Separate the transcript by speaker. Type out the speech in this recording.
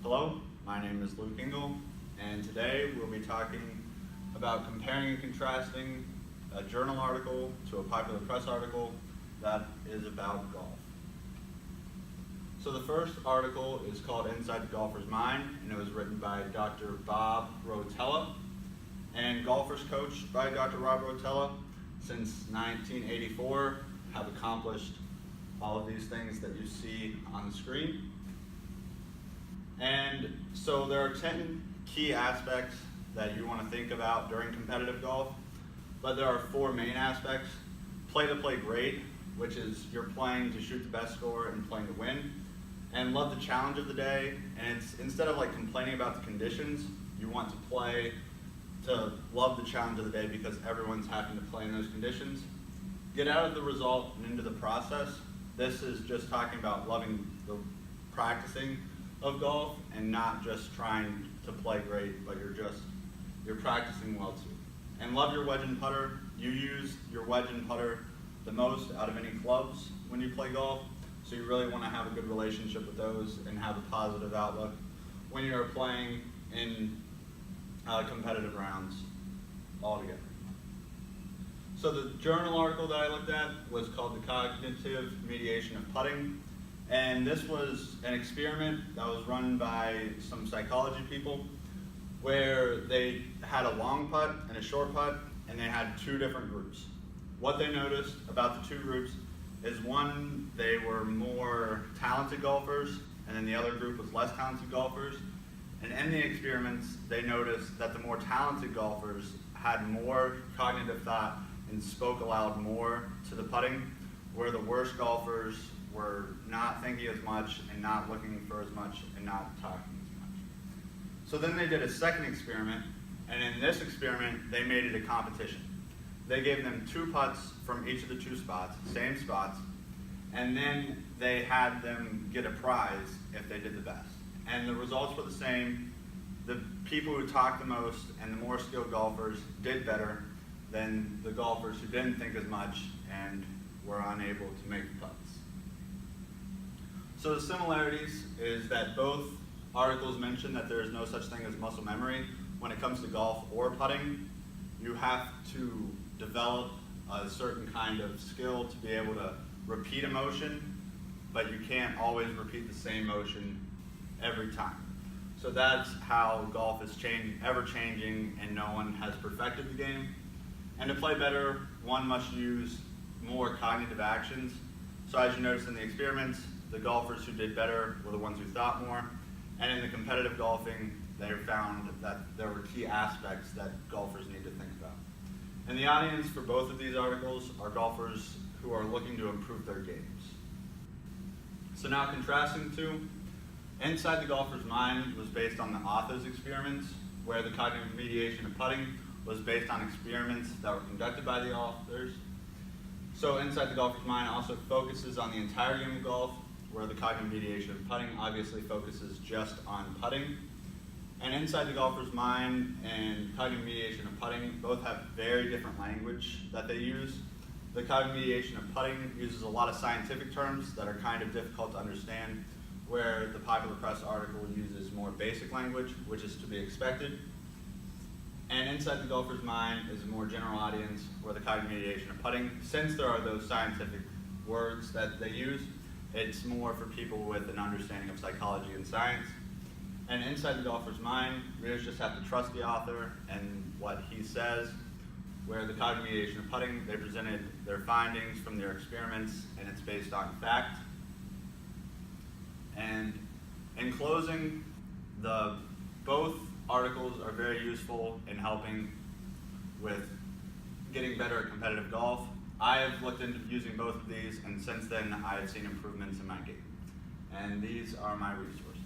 Speaker 1: Hello, my name is Luke Engel, and today we'll be talking about comparing and contrasting a journal article to a popular press article that is about golf. So the first article is called Inside the Golfer's Mind, and it was written by Dr. Bob Rotella, and golfers coached by Dr. Rob Rotella since 1984 have accomplished all of these things that you see on the screen. And so there are 10 key aspects that you want to think about during competitive golf, but there are 4 main aspects. Play to play great, which is you're playing to shoot the best score and playing to win. And love the challenge of the day, and it's instead of like complaining about the conditions, you want to play to love the challenge of the day because everyone's having to play in those conditions. Get out of the result and into the process. This is just talking about loving the practicing of golf and not just trying to play great, but you're practicing well too. And love your wedge and putter. You use your wedge and putter the most out of any clubs when you play golf, so you really want to have a good relationship with those and have a positive outlook when you're playing in competitive rounds altogether. So the journal article that I looked at was called The Cognitive Mediation of Putting. And this was an experiment that was run by some psychology people where they had a long putt and a short putt, and they had 2 different groups. What they noticed about the 2 groups is one, they were more talented golfers, and then the other group was less talented golfers. And in the experiments, they noticed that the more talented golfers had more cognitive thought and spoke aloud more to the putting, where the worst golfers were not thinking as much and not looking for as much and not talking as much. So then they did a second experiment, and in this experiment, they made it a competition. They gave them 2 putts from each of the 2 spots, same spots, and then they had them get a prize if they did the best. And the results were the same. The people who talked the most and the more skilled golfers did better than the golfers who didn't think as much and were unable to make the putts. So the similarities is that both articles mention that there is no such thing as muscle memory. When it comes to golf or putting, you have to develop a certain kind of skill to be able to repeat a motion, but you can't always repeat the same motion every time. So that's how golf is ever changing, and no one has perfected the game. And to play better, one must use more cognitive actions. So as you notice in the experiments, the golfers who did better were the ones who thought more. And in the competitive golfing, they found that there were key aspects that golfers need to think about. And the audience for both of these articles are golfers who are looking to improve their games. So now contrasting the 2, Inside the Golfer's Mind was based on the author's experiments, where the cognitive mediation of putting was based on experiments that were conducted by the authors. So Inside the Golfer's Mind also focuses on the entire game of golf, where the cognitive mediation of putting obviously focuses just on putting. And Inside the Golfer's Mind and cognitive mediation of putting both have very different language that they use. The cognitive mediation of putting uses a lot of scientific terms that are kind of difficult to understand, where the popular press article uses more basic language, which is to be expected. And Inside the Golfer's Mind is a more general audience, where the cognitive mediation of putting, since there are those scientific words that they use, it's more for people with an understanding of psychology and science. And Inside the Golfer's Mind, readers just have to trust the author and what he says, where the cognitive mediation of putting, they presented their findings from their experiments, and it's based on fact. And in closing, both articles are very useful in helping with getting better at competitive golf. I have looked into using both of these, and since then I have seen improvements in my game. And these are my resources.